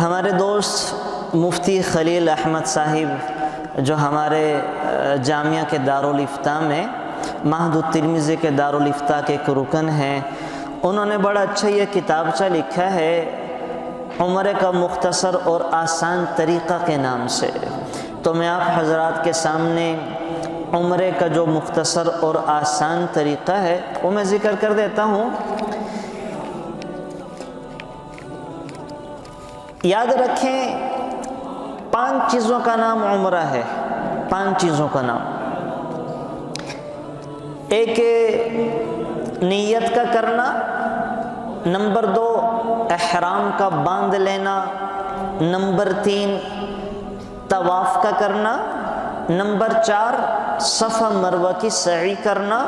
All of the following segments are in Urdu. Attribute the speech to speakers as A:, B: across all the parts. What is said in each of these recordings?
A: ہمارے دوست مفتی خلیل احمد صاحب جو ہمارے جامعہ کے دارالافتاء میں معہد الترمذی کے دارالافتاء کے ایک رکن ہیں، انہوں نے بڑا اچھا یہ کتابچہ لکھا ہے عمرے کا مختصر اور آسان طریقہ کے نام سے۔ تو میں آپ حضرات کے سامنے عمرے کا جو مختصر اور آسان طریقہ ہے وہ میں ذکر کر دیتا ہوں۔ یاد رکھیں 5 چیزوں کا نام عمرہ ہے، 5 چیزوں کا نام۔ ایک نیت کا کرنا، نمبر 2 احرام کا باندھ لینا، نمبر 3 طواف کا کرنا، نمبر 4 صفا مروہ کی سعی کرنا،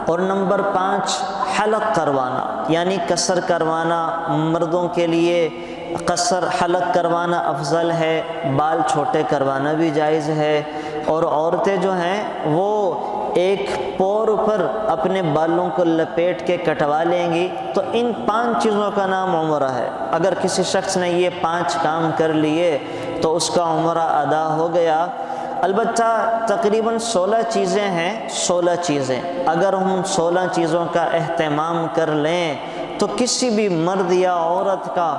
A: اور نمبر 5 حلق کروانا، یعنی قصر کروانا۔ مردوں کے لیے قصر حلق کروانا افضل ہے، بال چھوٹے کروانا بھی جائز ہے، اور عورتیں جو ہیں وہ ایک پور پر اپنے بالوں کو لپیٹ کے کٹوا لیں گی۔ تو ان 5 چیزوں کا نام عمرہ ہے۔ اگر کسی شخص نے یہ 5 کام کر لیے تو اس کا عمرہ ادا ہو گیا۔ البتہ تقریباً 16 چیزیں ہیں، 16 چیزیں اگر ہم 16 چیزوں کا اہتمام کر لیں تو کسی بھی مرد یا عورت کا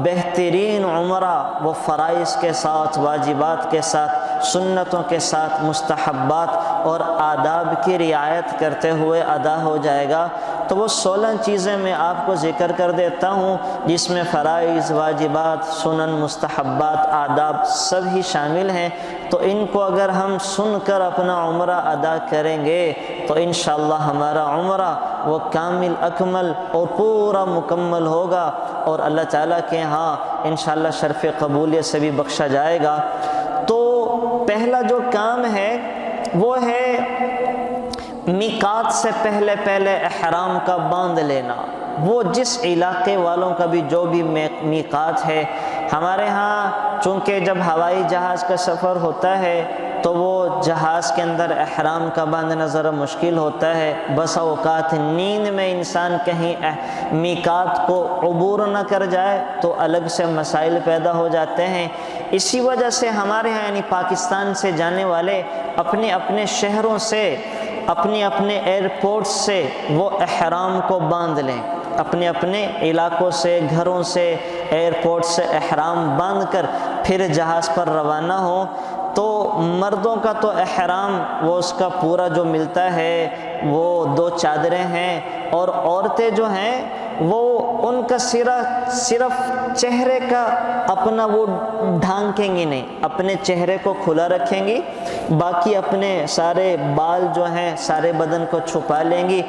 A: بہترین عمرہ وہ فرائض کے ساتھ، واجبات کے ساتھ، سنتوں کے ساتھ، مستحبات اور آداب کی رعایت کرتے ہوئے ادا ہو جائے گا۔ تو وہ 16 چیزیں میں آپ کو ذکر کر دیتا ہوں، جس میں فرائض، واجبات، سنن، مستحبات، آداب سب ہی شامل ہیں۔ تو ان کو اگر ہم سن کر اپنا عمرہ ادا کریں گے تو انشاءاللہ ہمارا عمرہ وہ کامل اکمل اور پورا مکمل ہوگا، اور اللہ تعالیٰ کے ہاں انشاءاللہ شرف قبولیت سے بھی بخشا جائے گا۔ تو پہلا جو کام ہے وہ ہے میقات سے پہلے احرام کا باندھ لینا۔ وہ جس علاقے والوں کا بھی جو بھی میقات ہے، ہمارے ہاں چونکہ جب ہوائی جہاز کا سفر ہوتا ہے تو وہ جہاز کے اندر احرام کا باندھنا ذرا مشکل ہوتا ہے، بسا اوقات نیند میں انسان کہیں میقات کو عبور نہ کر جائے تو الگ سے مسائل پیدا ہو جاتے ہیں۔ اسی وجہ سے ہمارے ہاں یعنی پاکستان سے جانے والے اپنے اپنے شہروں سے، اپنے ایئرپورٹ سے وہ احرام کو باندھ لیں، اپنے اپنے علاقوں سے، گھروں سے، ایئرپورٹ سے احرام باندھ کر پھر جہاز پر روانہ ہوں۔ تو مردوں کا تو احرام وہ اس کا پورا جو ملتا ہے وہ 2 چادریں ہیں، اور عورتیں جو ہیں وہ ان کا صرف چہرے کا اپنا وہ ڈھانکیں گی نہیں، اپنے چہرے کو کھلا رکھیں گی، باقی اپنے سارے بال جو ہیں سارے بدن کو چھپا لیں گی۔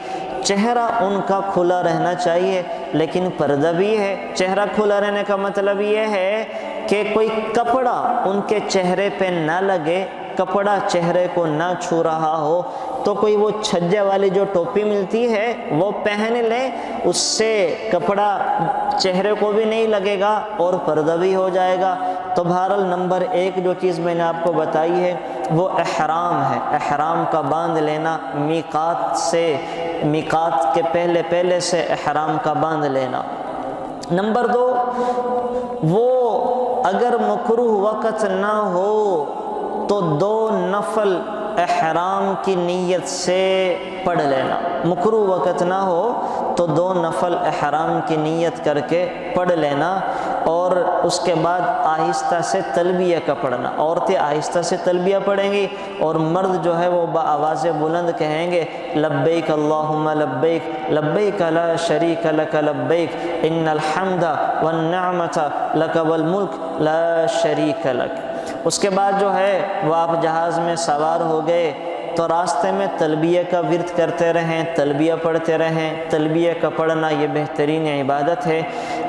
A: چہرہ ان کا کھلا رہنا چاہیے، لیکن پردہ بھی ہے۔ چہرہ کھلا رہنے کا مطلب یہ ہے کہ کوئی کپڑا ان کے چہرے پہ نہ لگے، کپڑا چہرے کو نہ چھو رہا ہو۔ تو کوئی وہ چھجے والی جو ٹوپی ملتی ہے وہ پہن لیں، اس سے کپڑا چہرے کو بھی نہیں لگے گا اور پردہ بھی ہو جائے گا۔ تو بہرحال نمبر 1 جو چیز میں نے آپ کو بتائی ہے وہ احرام ہے، احرام کا باندھ لینا، میقات کے پہلے سے احرام کا باندھ لینا۔ نمبر 2 وہ اگر مکروہ وقت نہ ہو تو 2 نفل احرام کی نیت سے پڑھ لینا۔ مکروہ وقت نہ ہو تو 2 نفل احرام کی نیت کر کے پڑھ لینا، اور اس کے بعد آہستہ سے تلبیہ کا پڑھنا۔ عورتیں آہستہ سے تلبیہ پڑھیں گی اور مرد جو ہے وہ بآواز بلند کہیں گے لبیک اللہم لبیک لبیک لا شریک لک لبیک ان الحمد والنعمت لک والملک لا شریک لک۔ اس کے بعد جو ہے وہ آپ جہاز میں سوار ہو گئے تو راستے میں تلبیہ کا ورد کرتے رہیں، تلبیہ پڑھتے رہیں۔ تلبیہ کا پڑھنا یہ بہترین عبادت ہے۔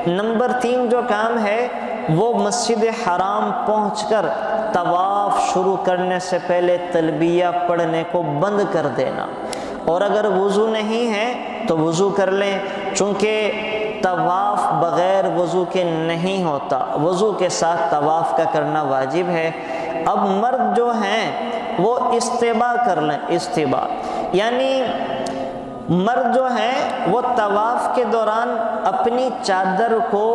A: نمبر 3 جو کام ہے وہ مسجد حرام پہنچ کر طواف شروع کرنے سے پہلے تلبیہ پڑھنے کو بند کر دینا، اور اگر وضو نہیں ہے تو وضو کر لیں، چونکہ طواف بغیر وضو کے نہیں ہوتا، وضو کے ساتھ طواف کا کرنا واجب ہے۔ اب مرد جو ہیں وہ استباء کر لیں، استباء یعنی مرد جو ہیں وہ طواف کے دوران اپنی چادر کو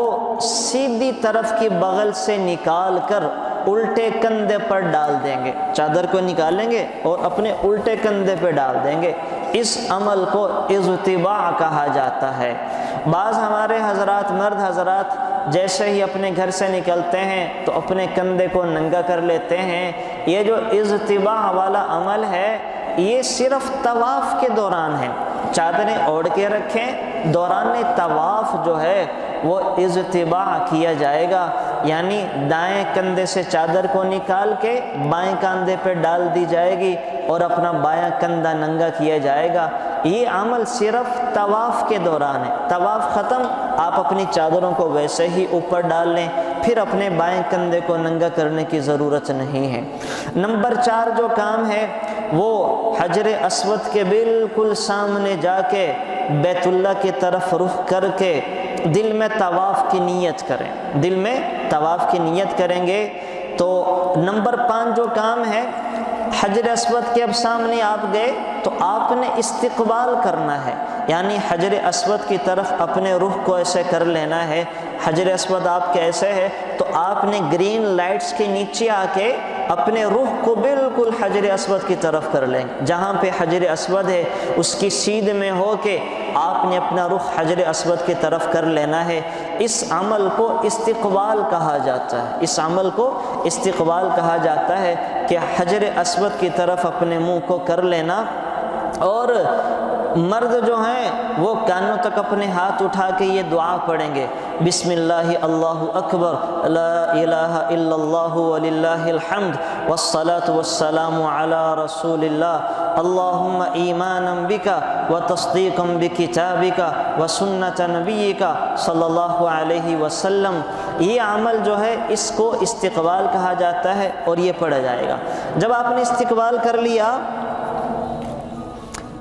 A: سیدھی طرف کی بغل سے نکال کر الٹے کندھے پر ڈال دیں گے، چادر کو نکالیں گے اور اپنے الٹے کندھے پہ ڈال دیں گے۔ اس عمل کو اضطباع کہا جاتا ہے۔ بعض ہمارے حضرات، مرد حضرات، جیسے ہی اپنے گھر سے نکلتے ہیں تو اپنے کندھے کو ننگا کر لیتے ہیں۔ یہ جو اضطباع والا عمل ہے یہ صرف طواف کے دوران ہے، چادریں اوڑھ کے رکھیں، دوران طواف جو ہے وہ اضطباع کیا جائے گا، یعنی دائیں کندھے سے چادر کو نکال کے بائیں کندھے پہ ڈال دی جائے گی اور اپنا بایاں کندھا ننگا کیا جائے گا۔ یہ عمل صرف طواف کے دوران ہے۔ طواف ختم، آپ اپنی چادروں کو ویسے ہی اوپر ڈال لیں، پھر اپنے بائیں کندھے کو ننگا کرنے کی ضرورت نہیں ہے۔ نمبر 4 جو کام ہے وہ حجر اسود کے بالکل سامنے جا کے بیت اللہ کی طرف رخ کر کے دل میں طواف کی نیت کریں، دل میں طواف کی نیت کریں گے۔ تو نمبر 5 جو کام ہے، حجر اسود کے اب سامنے آپ گئے تو آپ نے استقبال کرنا ہے، یعنی حجر اسود کی طرف اپنے رخ کو ایسے کر لینا ہے۔ حجر اسود آپ کے ایسے ہے تو آپ نے گرین لائٹس کے نیچے آ کے اپنے رخ کو بالکل حجر اسود کی طرف کر لیں، جہاں پہ حجر اسود ہے اس کی سیدھ میں ہو کے آپ نے اپنا رخ حجر اسود کی طرف کر لینا ہے۔ اس عمل کو استقبال کہا جاتا ہے، اس عمل کو استقبال کہا جاتا ہے کہ حجر اسود کی طرف اپنے منہ کو کر لینا۔ اور مرد جو ہیں وہ کانوں تک اپنے ہاتھ اٹھا کے یہ دعا پڑھیں گے، بسم اللہ اللہ اکبر، لا الہ الا اللہ وللہ الحمد، والصلاة والسلام علی رسول اللہ، اللہم ایمانا بکا وتصدیقا بکتابکا وسنت نبیکا صلی اللہ علیہ وسلم۔ یہ عمل جو ہے اس کو استقبال کہا جاتا ہے اور یہ پڑھا جائے گا۔ جب آپ نے استقبال کر لیا،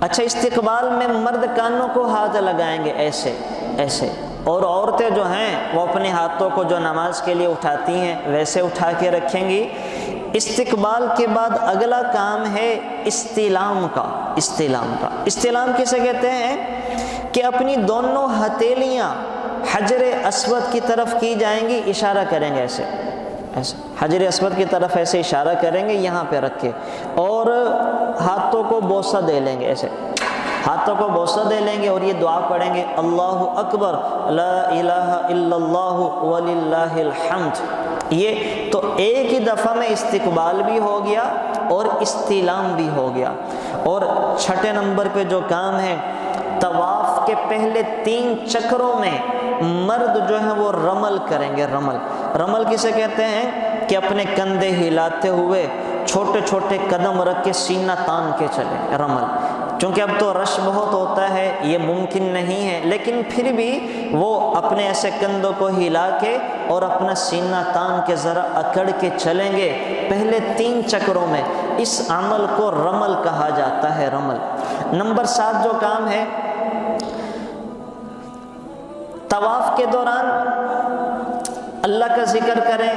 A: اچھا استقبال میں مرد کانوں کو ہاتھ لگائیں گے ایسے ایسے، اور عورتیں جو ہیں وہ اپنے ہاتھوں کو جو نماز کے لیے اٹھاتی ہیں ویسے اٹھا کے رکھیں گی۔ استقبال کے بعد اگلا کام ہے استلام کا۔ استلام کسے کہتے ہیں کہ اپنی دونوں ہتھیلیاں حجر اسود کی طرف کی جائیں گی، اشارہ کریں گے ایسے ایسے، حجر اسود کی طرف ایسے اشارہ کریں گے یہاں پہ رکھ کے، اور ہاتھوں کو بوسہ دے لیں گے، ایسے ہاتھوں کو بوسہ دے لیں گے اور یہ دعا پڑھیں گے، اللہ اکبر، لا الہ الا اللہ وللہ الحمد۔ یہ تو ایک ہی دفعہ میں استقبال بھی ہو گیا اور استلام بھی ہو گیا۔ اور 6 نمبر پہ جو کام ہے، طواف کے پہلے 3 چکروں میں مرد جو ہیں وہ رمل کریں گے۔ رمل کسے کہتے ہیں کہ اپنے کندھے ہلاتے ہوئے چھوٹے چھوٹے قدم رکھ کے سینہ تان کے چلے، رمل۔ چونکہ اب تو رش بہت ہوتا ہے، یہ ممکن نہیں ہے، لیکن پھر بھی وہ اپنے ایسے کندھوں کو ہلا کے اور اپنا سینہ تان کے ذرا اکڑ کے چلیں گے پہلے 3 چکروں میں۔ اس عمل کو رمل کہا جاتا ہے، رمل۔ نمبر 7 جو کام ہے، طواف کے دوران اللہ کا ذکر کریں،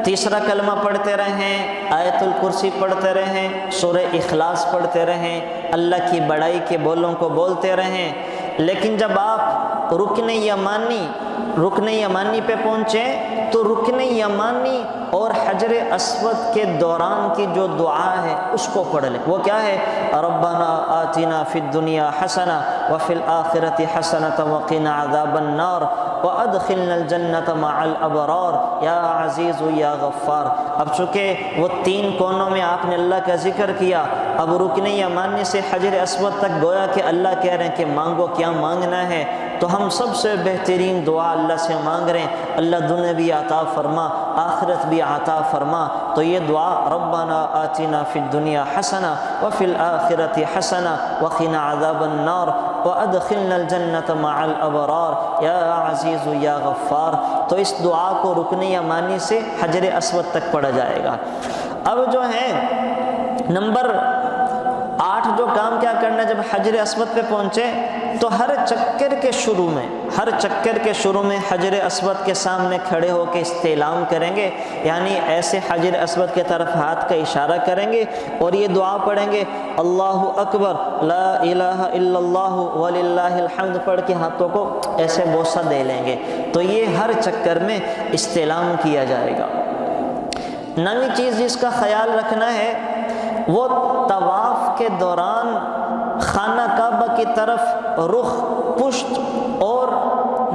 A: تیسرا کلمہ پڑھتے رہیں، آیت الکرسی پڑھتے رہیں، سورہ اخلاص پڑھتے رہیں، اللہ کی بڑائی کے بولوں کو بولتے رہیں۔ لیکن جب آپ رکن یمانی پہ پہنچیں تو رکن یمانی اور حجر اسود کے دوران کی جو دعا ہے اس کو پڑھ لیں۔ وہ کیا ہے؟ ربنا آتنا فی الدنیا حسنہ وفی الآخرۃ حسنۃ وقنا عذاب النار وادخلنا الجنۃ مع الابرار یا عزیز یا غفار۔ اب چونکہ وہ 3 کونوں میں آپ نے اللہ کا ذکر کیا، اب رکن یمانی سے حجر اسود تک گویا کہ اللہ کہہ رہے ہیں کہ مانگو، کیا مانگنا ہے؟ تو ہم سب سے بہترین دعا اللہ سے مانگ رہے ہیں، اللہ دنیا بھی عطا فرما، آخرت بھی عطا فرما۔ تو یہ دعا ربنا آتنا فی الدنیا حسنہ وفی الآخرۃ حسنہ وقنا عذاب النار وادخلنا الجنۃ مع الابرار یا عزیز یا غفار۔ تو اس دعا کو رکن یمانی سے حجر اسود تک پڑھا جائے گا۔ اب جو ہے نمبر 8 جو کام کیا کرنا ہے، جب حجر اسود پہ پہنچے تو ہر چکر کے شروع میں حجر اسود کے سامنے کھڑے ہو کے استعلام کریں گے، یعنی ایسے حجر اسود کی طرف ہاتھ کا اشارہ کریں گے اور یہ دعا پڑھیں گے، اللہ اکبر لا الہ الا اللہ وللہ الحمد پڑھ کے ہاتھوں کو ایسے بوسہ دے لیں گے۔ تو یہ ہر چکر میں استعلام کیا جائے گا۔ نویں چیز جس کا خیال رکھنا ہے وہ طواف کے دوران خانہ کعبہ کی طرف رخ، پشت اور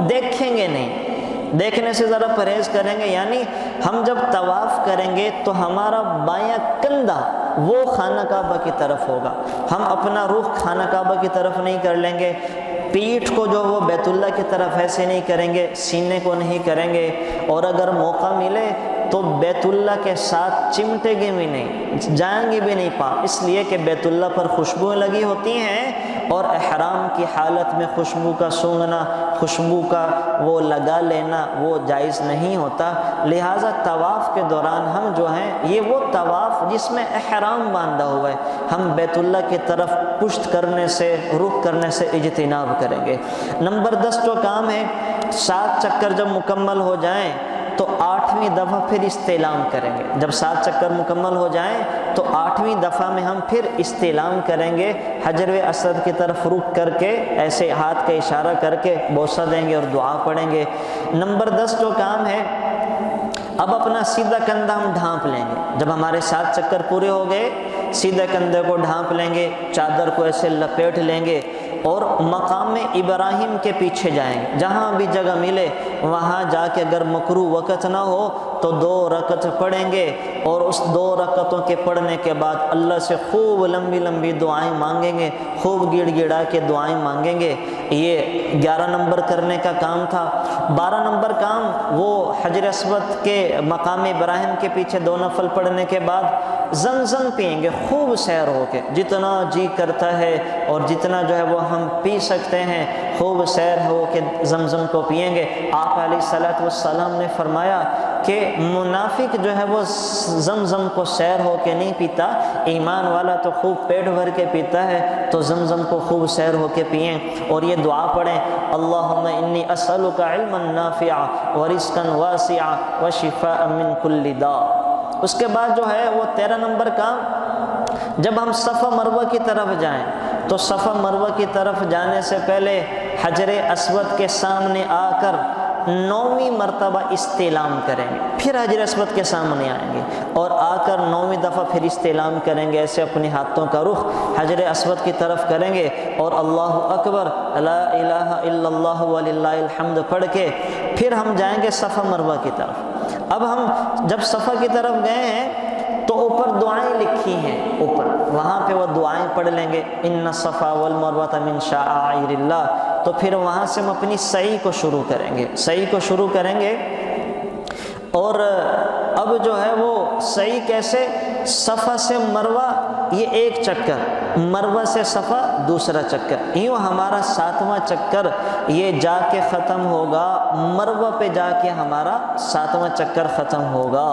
A: دیکھیں گے نہیں، دیکھنے سے ذرا پرہیز کریں گے، یعنی ہم جب طواف کریں گے تو ہمارا بایاں کندھا وہ خانہ کعبہ کی طرف ہوگا، ہم اپنا رخ خانہ کعبہ کی طرف نہیں کر لیں گے، پیٹھ کو جو وہ بیت اللہ کی طرف ایسے نہیں کریں گے، سینے کو نہیں کریں گے، اور اگر موقع ملے تو بیت اللہ کے ساتھ چمٹے گے بھی نہیں، جائیں گے بھی نہیں پاس، اس لیے کہ بیت اللہ پر خوشبوئیں لگی ہوتی ہیں اور احرام کی حالت میں خوشبو کا سونگھنا، خوشبو کا وہ لگا لینا وہ جائز نہیں ہوتا۔ لہٰذا طواف کے دوران ہم جو ہیں یہ وہ طواف جس میں احرام باندھا ہوا ہے، ہم بیت اللہ کی طرف پشت کرنے سے، رخ کرنے سے اجتناب کریں گے۔ نمبر 10 جو کام ہے، 7 چکر جب مکمل ہو جائیں تو 8ویں دفعہ پھر استعلام کریں گے۔ جب 7 چکر مکمل ہو جائیں تو 8ویں دفعہ میں ہم پھر استعلام کریں گے، حجر اسود کی طرف رخ کر کے ایسے ہاتھ کا اشارہ کر کے بوسہ دیں گے اور دعا پڑھیں گے۔ نمبر 10 جو کام ہے، اب اپنا سیدھا کندھا ہم ڈھانپ لیں گے۔ جب ہمارے 7 چکر پورے ہو گئے، سیدھے کندھے کو ڈھانپ لیں گے، چادر کو ایسے لپیٹ لیں گے اور مقام ابراہیم کے پیچھے جائیں گے، جہاں بھی جگہ ملے وہاں جا کے اگر مکروہ وقت نہ ہو تو 2 رکعت پڑھیں گے، اور اس 2 رکعتوں کے پڑھنے کے بعد اللہ سے خوب لمبی لمبی دعائیں مانگیں گے، خوب گڑ گڑا کے دعائیں مانگیں گے۔ یہ 11 نمبر کرنے کا کام تھا۔ 12 نمبر کام وہ حجر اسود کے مقام ابراہیم کے پیچھے 2 نفل پڑھنے کے بعد زمزم پئیں گے، خوب سیر ہو کے، جتنا جی کرتا ہے اور جتنا جو ہے وہ ہم پی سکتے ہیں، خوب سیر ہو کے زمزم کو پئیں گے۔ آپ علیہ الصلوۃ والسلام نے فرمایا کہ منافق جو ہے وہ زمزم کو سیر ہو کے نہیں پیتا، ایمان والا تو خوب پیٹ بھر کے پیتا ہے، تو زمزم کو خوب سیر ہو کے پئیں اور یہ دعا پڑھیں، اللہم انی اسألک علما نافعا ورزقا واسعا وشفاء من کل داء۔ اس کے بعد جو ہے وہ 13 نمبر کام، جب ہم صفا مروہ کی طرف جائیں تو صفا مروہ کی طرف جانے سے پہلے حجر اسود کے سامنے آ کر 9ویں مرتبہ استعلام کریں گے، پھر حجر اسود کے سامنے آئیں گے اور آ کر 9ویں دفعہ پھر استعلام کریں گے، ایسے اپنے ہاتھوں کا رخ حجر اسود کی طرف کریں گے اور اللہ اکبر لا الہ الا اللہ وللہ الحمد پڑھ کے پھر ہم جائیں گے صفا مروہ کی طرف۔ اب ہم جب صفا کی طرف گئے ہیں تو اوپر دعائیں لکھی ہیں، اوپر وہاں پہ وہ دعائیں پڑھ لیں گے، ان الصفا والمروہ من شعائر اللہ، تو پھر وہاں سے ہم اپنی سعی کو شروع کریں گے، سعی کو شروع کریں گے۔ اور اب جو ہے وہ سعی کیسے، صفا سے مروہ یہ 1 چکر، مروہ سے صفا دوسرا چکر، یوں ہمارا 7واں چکر یہ جا کے ختم ہوگا، مروہ پہ جا کے ہمارا 7واں چکر ختم ہوگا۔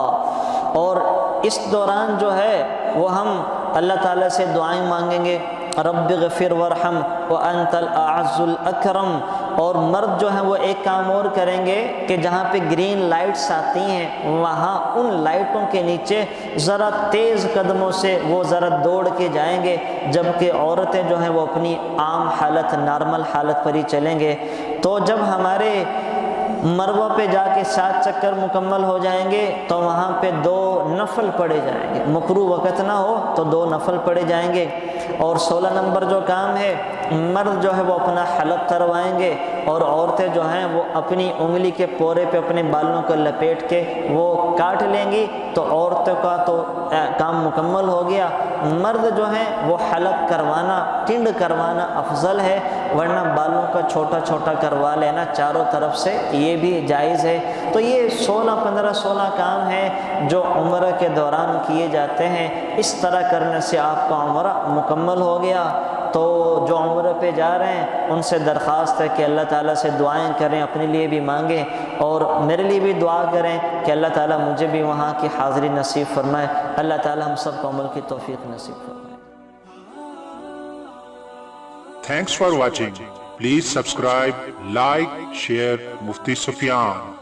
A: اور اس دوران جو ہے وہ ہم اللہ تعالیٰ سے دعائیں مانگیں گے، رب اغفر وارحم وانت الاعز الاکرم۔ اور مرد جو ہیں وہ ایک کام اور کریں گے کہ جہاں پہ گرین لائٹس آتی ہیں وہاں ان لائٹوں کے نیچے ذرا تیز قدموں سے وہ ذرا دوڑ کے جائیں گے، جبکہ عورتیں جو ہیں وہ اپنی عام حالت، نارمل حالت پر ہی چلیں گے۔ تو جب ہمارے مروہ پہ جا کے 7 چکر مکمل ہو جائیں گے تو وہاں پہ 2 نفل پڑھے جائیں گے، مکروہ وقت نہ ہو تو 2 نفل پڑھے جائیں گے۔ اور 16 نمبر جو کام ہے، مرد جو ہے وہ اپنا حلق کروائیں گے اور عورتیں جو ہیں وہ اپنی انگلی کے پورے پہ اپنے بالوں کو لپیٹ کے وہ کاٹ لیں گی، تو عورتوں کا تو کام مکمل ہو گیا۔ مرد جو ہیں وہ حلق کروانا، ٹنڈ کروانا افضل ہے، ورنہ بالوں کا چھوٹا چھوٹا کروا لینا چاروں طرف سے یہ بھی جائز ہے۔ تو یہ 15-16 کام ہیں جو عمرہ کے دوران کیے جاتے ہیں۔ اس طرح کرنے سے آپ کا عمرہ مکمل ہو گیا۔ تو جو عمرہ پہ جا رہے ہیں ان سے درخواست ہے کہ اللہ تعالیٰ سے دعائیں کریں، اپنے لیے بھی مانگیں اور میرے لیے بھی دعا کریں کہ اللہ تعالیٰ مجھے بھی وہاں کی حاضری نصیب فرمائے۔ اللہ تعالیٰ ہم سب کو عمل کی توفیق نصیب فرمائے۔
B: Thanks for watching. Please subscribe, like, share Mufti Sufyan.